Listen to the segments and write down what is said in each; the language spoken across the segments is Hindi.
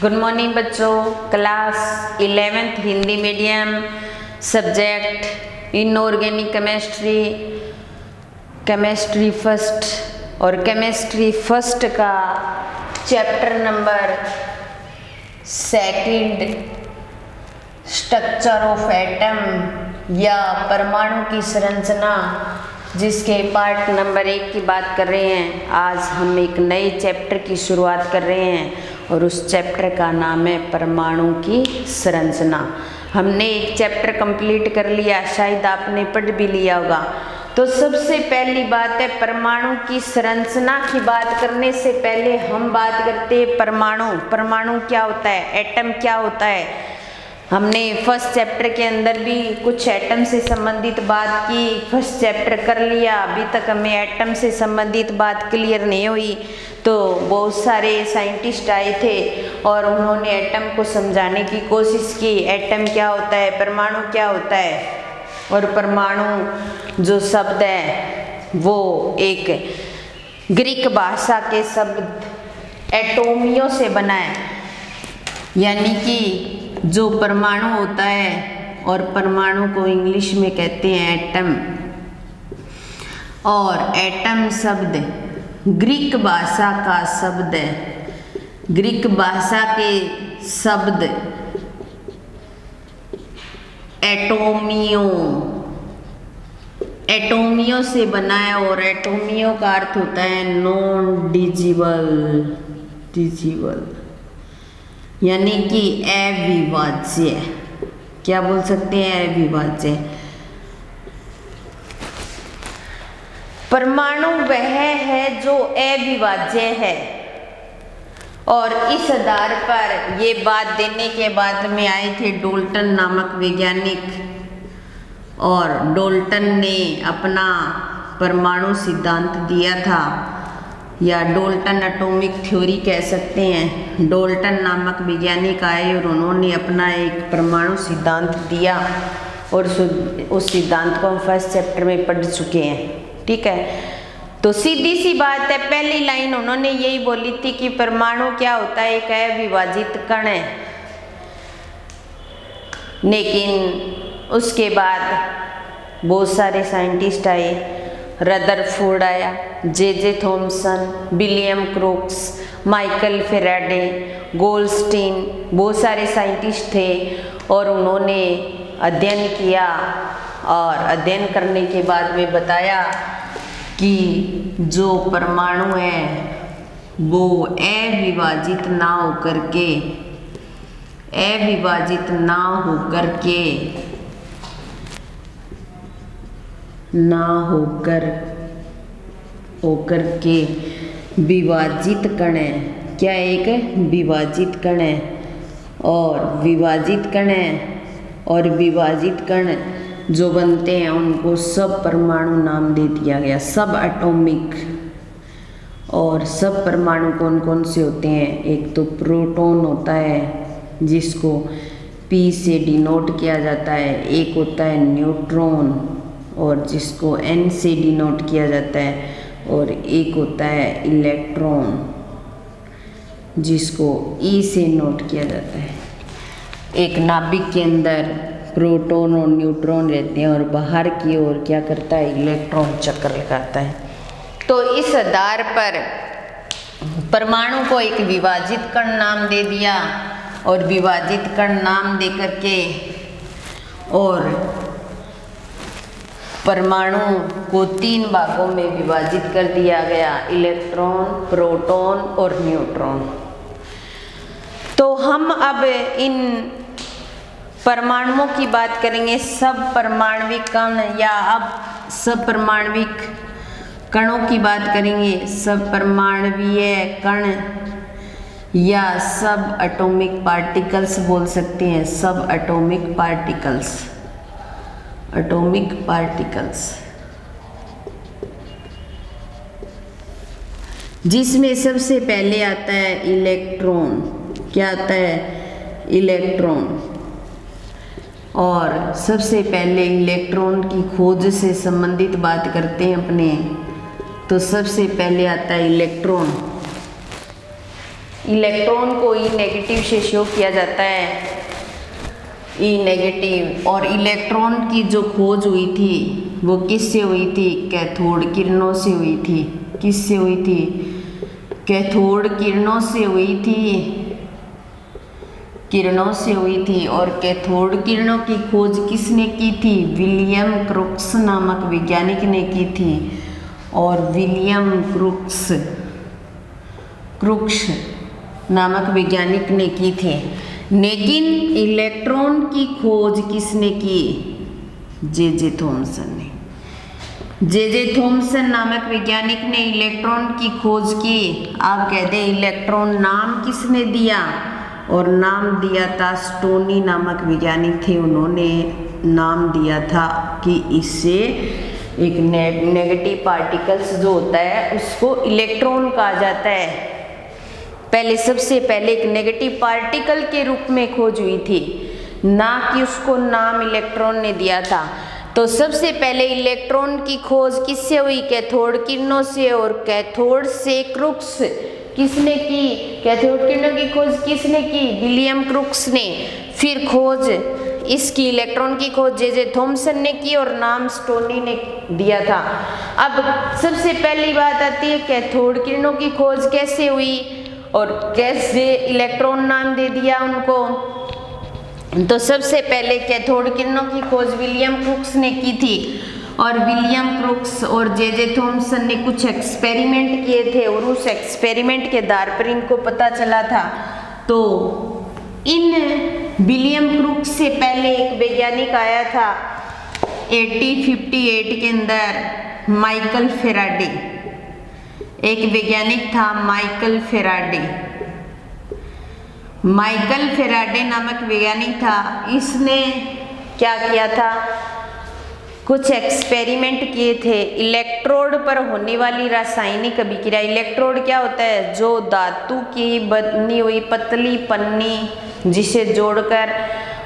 गुड मॉर्निंग बच्चों। Class 11th Hindi medium subject inorganic chemistry first और केमिस्ट्री फर्स्ट का chapter number 2 structure of atom या परमाणु की संरचना, जिसके पार्ट नंबर 1 की बात कर रहे हैं। आज हम एक नए चैप्टर की शुरुआत कर रहे हैं और उस चैप्टर का नाम है परमाणु की संरचना। हमने एक चैप्टर कंप्लीट कर लिया, शायद आपने पढ़ भी लिया होगा। तो सबसे पहली बात है परमाणु की संरचना की बात करने से पहले हम बात करते हैं परमाणु क्या होता है, एटम क्या होता है। हमने फर्स्ट चैप्टर के अंदर भी कुछ एटम से संबंधित बात की, फर्स्ट चैप्टर कर लिया। अभी तक हमें एटम से संबंधित बात क्लियर नहीं हुई। तो बहुत सारे साइंटिस्ट आए थे और उन्होंने एटम को समझाने की कोशिश की। एटम क्या होता है, परमाणु क्या होता है। और परमाणु जो शब्द है वो एक ग्रीक भाषा के शब्द एटोमियो से बना है, यानी कि जो परमाणु होता है, और परमाणु को इंग्लिश में कहते हैं एटम। और एटम शब्द ग्रीक भाषा का शब्द है। ग्रीक भाषा के शब्द एटोमियो से बना है और एटोमियो का अर्थ होता है नॉन डिजिबल, यानी कि अविभाज्य। क्या बोल सकते हैं, अविभाज्य। परमाणु वह है जो अविभाज्य है। और इस आधार पर ये बात देने के बाद में आए थे डोल्टन नामक वैज्ञानिक, और डोल्टन ने अपना परमाणु सिद्धांत दिया था, या डोल्टन एटॉमिक थ्योरी कह सकते हैं। डोल्टन नामक वैज्ञानिक आए और उन्होंने अपना एक परमाणु सिद्धांत दिया, और उस सिद्धांत को हम फर्स्ट चैप्टर में पढ़ चुके हैं। ठीक है, तो सीधी सी बात है, पहली लाइन उन्होंने यही बोली थी कि परमाणु क्या होता है, एक अविभाजित कण है। लेकिन उसके बाद बहुत सारे साइंटिस्ट आए, रदरफोर्ड आया, J Thomson, William Crookes, Michael Faraday, Goldstein, बहुत सारे साइंटिस्ट थे। और उन्होंने अध्ययन किया, और अध्ययन करने के बाद में बताया कि जो परमाणु है वो अविभाजित ना होकर के विभाजित कण है। क्या एक विभाजित कण है, और विभाजित कण है, और विभाजित कण जो बनते हैं उनको सब परमाणु नाम दे दिया गया, सब एटॉमिक। और सब परमाणु कौन कौन से होते हैं, एक तो प्रोटॉन होता है जिसको P से डिनोट किया जाता है, एक होता है न्यूट्रॉन और जिसको N से डिनोट किया जाता है, और एक होता है इलेक्ट्रॉन जिसको E से नोट किया जाता है। एक नाभिक के अंदर प्रोटॉन और न्यूट्रॉन रहते हैं, और बाहर की ओर क्या करता है, इलेक्ट्रॉन चक्कर लगाता है। तो इस आधार पर परमाणु को एक विभाजित कण नाम दे दिया, और विभाजित कण नाम दे करके और परमाणु को 3 भागों में विभाजित कर दिया गया, इलेक्ट्रॉन, प्रोटॉन और न्यूट्रॉन। तो हम अब इन परमाणुओं की बात करेंगे, सब परमाणविक कण, या अब सब परमाणविक कणों की बात करेंगे, सब परमाणवीय कण या सब एटॉमिक पार्टिकल्स बोल सकते हैं, सब एटॉमिक पार्टिकल्स, जिसमें सबसे पहले आता है इलेक्ट्रॉन। क्या आता है, इलेक्ट्रॉन। और सबसे पहले इलेक्ट्रॉन की खोज से संबंधित बात करते हैं अपने, तो सबसे पहले आता है इलेक्ट्रॉन। इलेक्ट्रॉन को ई नेगेटिव से शो किया जाता है, ई नेगेटिव। और इलेक्ट्रॉन की जो खोज हुई थी वो किससे हुई थी? कैथोड किरणों से हुई थी। किससे हुई थी? कैथोड किरणों से हुई थी, किरणों से हुई थी। और कैथोड किरणों की खोज किसने की थी? विलियम क्रुक्स नामक वैज्ञानिक ने की थी। और विलियम क्रुक्स नामक वैज्ञानिक ने की थी। लेकिन इलेक्ट्रॉन की खोज किसने की? जे थॉमसन ने। जे थॉमसन नामक वैज्ञानिक ने इलेक्ट्रॉन की खोज की। आप कहते हैं इलेक्ट्रॉन नाम किसने दिया? और नाम दिया था स्टोनी नामक वैज्ञानिक थे, उन्होंने नाम दिया था कि इससे एक नेगेटिव पार्टिकल्स जो होता है उसको इलेक्ट्रॉन कहा जाता है। पहले सबसे पहले एक नेगेटिव पार्टिकल के रूप में खोज हुई थी, ना कि उसको नाम इलेक्ट्रॉन ने दिया था। तो सबसे पहले इलेक्ट्रॉन की खोज किससे हुई? कैथोड किरणों से। और कैथोड से क्रुक्स किसने की? कैथोड किरणों की खोज किसने की? विलियम क्रुक्स ने। फिर खोज इसकी इलेक्ट्रॉन की खोज जे थॉमसन ने की और नाम स्टोनी ने दिया था। अब सबसे पहली बात आती है कैथोड किरणों की खोज कैसे हुई और कैसे इलेक्ट्रॉन नाम दे दिया उनको। तो सबसे पहले कैथोड किरणों की खोज विलियम क्रुक्स ने की थी। और विलियम क्रुक्स और जे थॉमसन ने कुछ एक्सपेरिमेंट किए थे और उस एक्सपेरिमेंट के आधार पर इनको पता चला था। तो इन विलियम क्रुक्स से पहले एक वैज्ञानिक आया था 1858 के अंदर, माइकल फेराडे। एक वैज्ञानिक था माइकल फेराडे। माइकल फेराडे नामक वैज्ञानिक था। इसने क्या किया था? कुछ एक्सपेरिमेंट किए थे इलेक्ट्रोड पर होने वाली रासायनिक अभिक्रिया। इलेक्ट्रोड क्या होता है? जो धातु की बनी हुई पतली पन्नी जिसे जोड़कर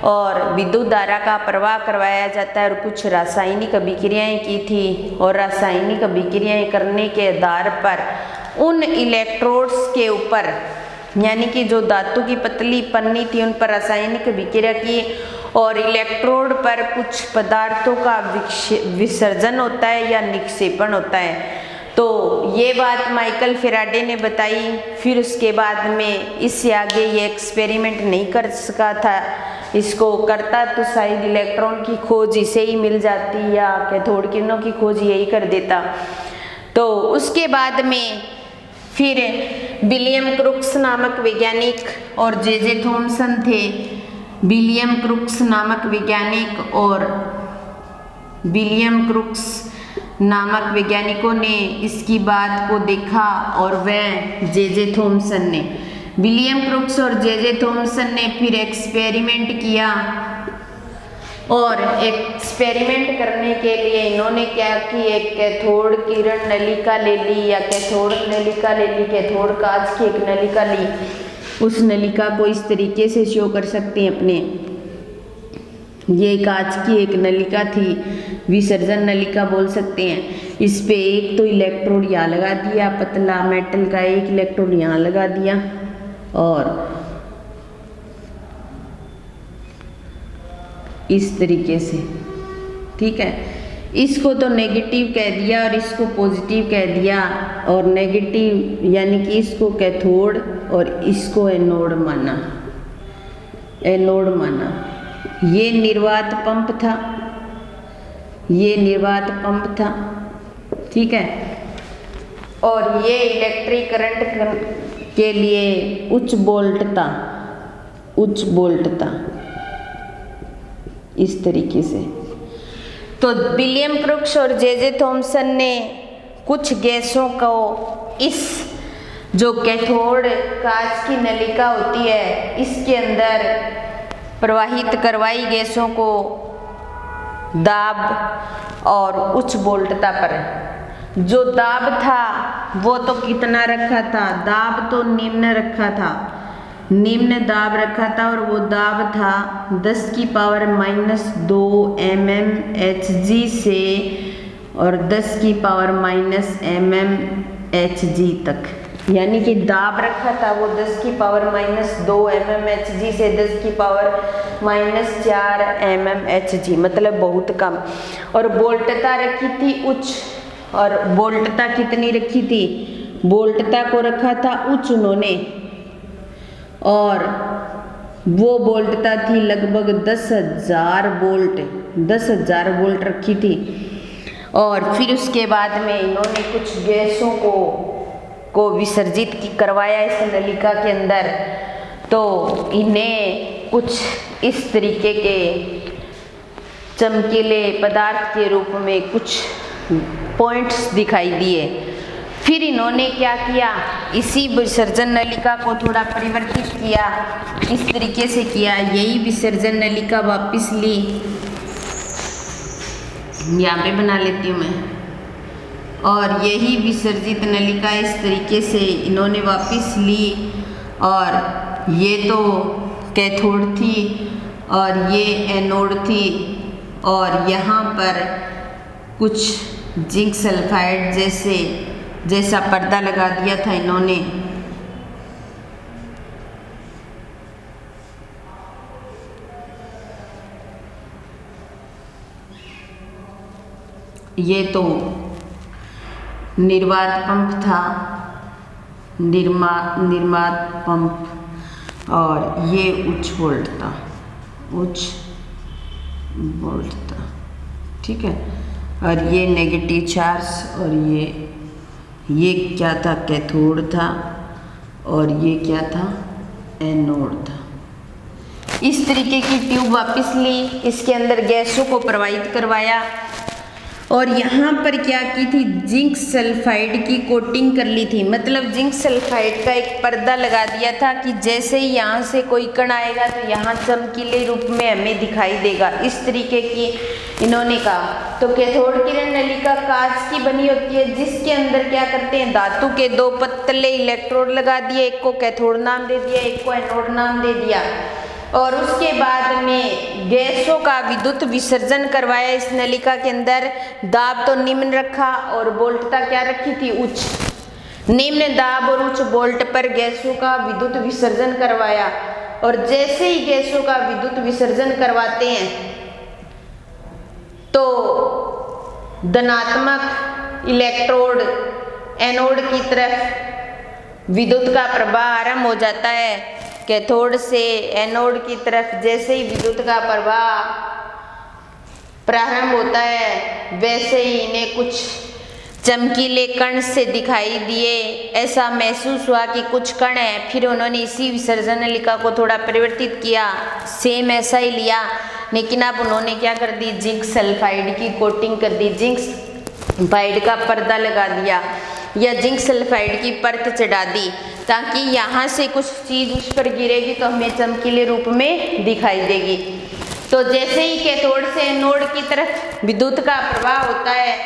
और विद्युत धारा का प्रवाह करवाया जाता है। और कुछ रासायनिक अभिक्रियाएं की थी और रासायनिक अभिक्रियाएं करने के आधार पर उन इलेक्ट्रोड्स के ऊपर, यानी कि जो धातु की पतली पन्नी थी उन पर रासायनिक अभिक्रिया की और इलेक्ट्रोड पर कुछ पदार्थों का विसर्जन होता है या निक्षेपण होता है। तो ये बात माइकल फेराडे ने बताई। फिर उसके बाद में इससे आगे ये एक्सपेरिमेंट नहीं कर सका था। इसको करता तो शायद इलेक्ट्रॉन की खोज इसे ही मिल जाती या कैथोड किरणों की खोज यही कर देता। तो उसके बाद में फिर विलियम क्रुक्स नामक वैज्ञानिक और जे थॉमसन थे। विलियम क्रुक्स नामक वैज्ञानिक और विलियम क्रुक्स नामक वैज्ञानिकों ने इसकी बात को देखा और वह जे थॉमसन ने, विलियम क्रुक्स और जे थॉमसन ने फिर एक्सपेरिमेंट किया। और एक्सपेरिमेंट करने के लिए इन्होंने क्या कि एक कैथोड किरण नलिका ले ली या कैथोड नलिका ले ली, कैथोड कांच की एक नलिका ली। उस नलिका को इस तरीके से शो कर सकते हैं अपने, ये कांच की एक नलिका थी, विसर्जन नलिका बोल सकते हैं। इस पे एक तो इलेक्ट्रोड यहाँ लगा दिया, पतला मेटल का एक इलेक्ट्रोड यहाँ लगा दिया और इस तरीके से, ठीक है। इसको तो नेगेटिव कह दिया और इसको पॉजिटिव कह दिया। और नेगेटिव यानी कि इसको कैथोड और इसको एनोड माना, एनोड माना। ये निर्वात पंप था, ये निर्वात पंप था, ठीक है। और ये इलेक्ट्रिक करंट के लिए उच्च वोल्ट था, उच्च वोल्ट था इस तरीके से। तो विलियम क्रुक्स और जे थॉमसन ने कुछ गैसों को इस जो कैथोड कांच की नलिका होती है इसके अंदर प्रवाहित करवाई गैसों को दाब और उच्च वोल्टता पर। जो दाब था वो तो कितना रखा था? दाब तो निम्न रखा था, निम्न दाब रखा था और वो दाब था 10⁻⁻² mmHg से और 10⁻⁻mmHg तक, यानी कि दाब रखा था वो 10 की पावर -2 mmHg से 10 की पावर -4 mmHg, मतलब बहुत कम। और वोल्टता रखी थी उच्च, और वोल्टता कितनी रखी थी, वोल्टता को रखा था उच्च उन्होंने, और वो वोल्टता थी लगभग 10,000 वोल्ट, 10,000 वोल्ट रखी थी। और फिर उसके बाद में इन्होंने कुछ गैसों को विसर्जित करवाया इस नलिका के अंदर। तो इन्हें कुछ इस तरीके के चमकीले पदार्थ के रूप में कुछ पॉइंट्स दिखाई दिए। फिर इन्होंने क्या किया, इसी विसर्जन नलिका को थोड़ा परिवर्तित किया, इस तरीके से किया। यही विसर्जन नलिका वापस ली, यहाँ पे बना लेती हूँ मैं, और यही विसर्जित नलिका इस तरीके से इन्होंने वापस ली। और ये तो कैथोड थी और ये एनोड थी, और यहाँ पर कुछ जिंक सल्फाइड जैसा पर्दा लगा दिया था इन्होंने। ये तो निर्वात पंप था, निर्वात पंप, और ये उच्च वोल्ट था, उच्च वोल्ट था, ठीक है। और ये नेगेटिव चार्ज, और ये क्या था, कैथोड था, और ये क्या था, एनोड था। इस तरीके की ट्यूब वापस ली, इसके अंदर गैसों को प्रवाहित करवाया, और यहाँ पर क्या की थी, जिंक सल्फाइड की कोटिंग कर ली थी। मतलब जिंक सल्फाइड का एक पर्दा लगा दिया था कि जैसे ही यहाँ से कोई कण आएगा तो यहाँ चमकीले रूप में हमें दिखाई देगा, इस तरीके की इन्होंने कहा। तो कैथोड किरण नलिका कांच की बनी होती है, जिसके अंदर क्या करते हैं, धातु के 2 पतले इलेक्ट्रोड लगा दिए, एक को कैथोड नाम दे दिया, एक को एनोड नाम दे दिया। और उसके बाद में गैसों का विद्युत विसर्जन करवाया इस नलिका के अंदर। दाब तो निम्न रखा और वोल्टता क्या रखी थी, उच्च। निम्न दाब और उच्च वोल्ट पर गैसों का विद्युत विसर्जन करवाया। और जैसे ही गैसों का विद्युत विसर्जन करवाते हैं तो धनात्मक इलेक्ट्रोड एनोड की तरफ विद्युत का प्रवाह आरंभ हो जाता है। कैथोड से एनोड की तरफ जैसे ही विद्युत का प्रवाह प्रारंभ होता है, वैसे ही इन्हें कुछ चमकीले कण से दिखाई दिए। ऐसा महसूस हुआ कि कुछ कण है। फिर उन्होंने इसी विसर्जन नलिका को थोड़ा परिवर्तित किया, सेम ऐसा ही लिया, लेकिन अब उन्होंने क्या कर दी, जिंक सल्फाइड की कोटिंग कर दी, जिंक सल्फाइड का पर्दा लगा दिया या जिंक सल्फाइड की परत चढ़ा दी, ताकि यहाँ से कुछ चीज़ उस पर गिरेगी तो हमें चमकीले रूप में दिखाई देगी। तो जैसे ही कैथोड से एनोड की तरफ विद्युत का प्रवाह होता है,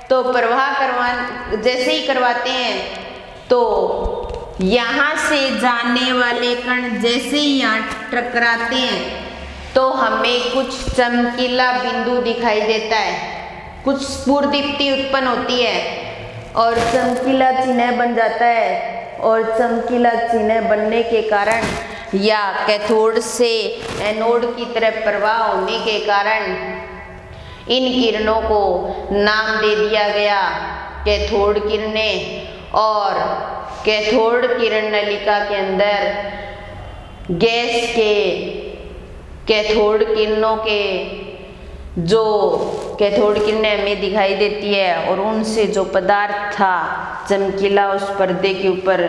तो प्रवाह जैसे ही करवाते हैं तो यहाँ से जाने वाले कण जैसे ही यहाँ टकराते हैं तो हमें कुछ चमकीला बिंदु दिखाई देता है, कुछ स्फुरदीप्ति उत्पन्न होती है और चमकीला चिन्ह बन जाता है। और चमकीला चिन्ह बनने के कारण या कैथोड से एनोड की तरफ प्रवाह होने के कारण इन किरणों को नाम दे दिया गया कैथोड किरणें। और कैथोड किरण नलिका के अंदर गैस के कैथोड किरणों के जो कैथोड किरणें हमें दिखाई देती है और उनसे जो पदार्थ था चमकीला उस पर्दे के ऊपर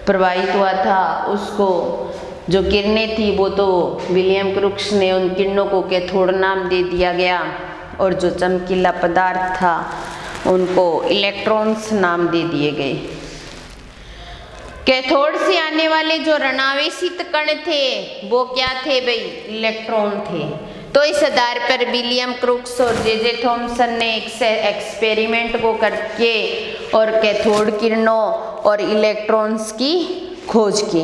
प्रवाहित हुआ था, उसको जो किरणें थी वो तो विलियम क्रूक्स ने उन किरणों को कैथोड नाम दे दिया गया, और जो चमकीला पदार्थ था उनको इलेक्ट्रॉन्स नाम दे दिए गए। कैथोड से आने वाले जो ऋणावेशित कण थे वो क्या थे भाई, इलेक्ट्रॉन थे। तो इस आधार पर विलियम क्रूक्स और जे थॉमसन ने एक एक्सपेरिमेंट को करके और कैथोड किरणों और इलेक्ट्रॉन्स की खोज की।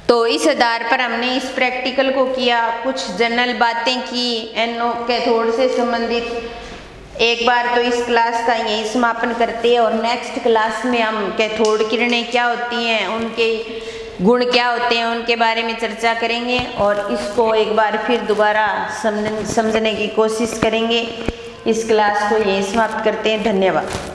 तो इस आधार पर हमने इस प्रैक्टिकल को किया, कुछ जनरल बातें की, कैथोड से संबंधित एक बार तो इस क्लास का यही समापन करते हैं और नेक्स्ट क्लास में हम कैथोड किरणें क्या होती हैं, उनके गुण क्या होते हैं, उनके बारे में चर्चा करेंगे और इसको एक बार फिर दोबारा समझने की कोशिश करेंगे। इस क्लास को यही समाप्त करते हैं। धन्यवाद।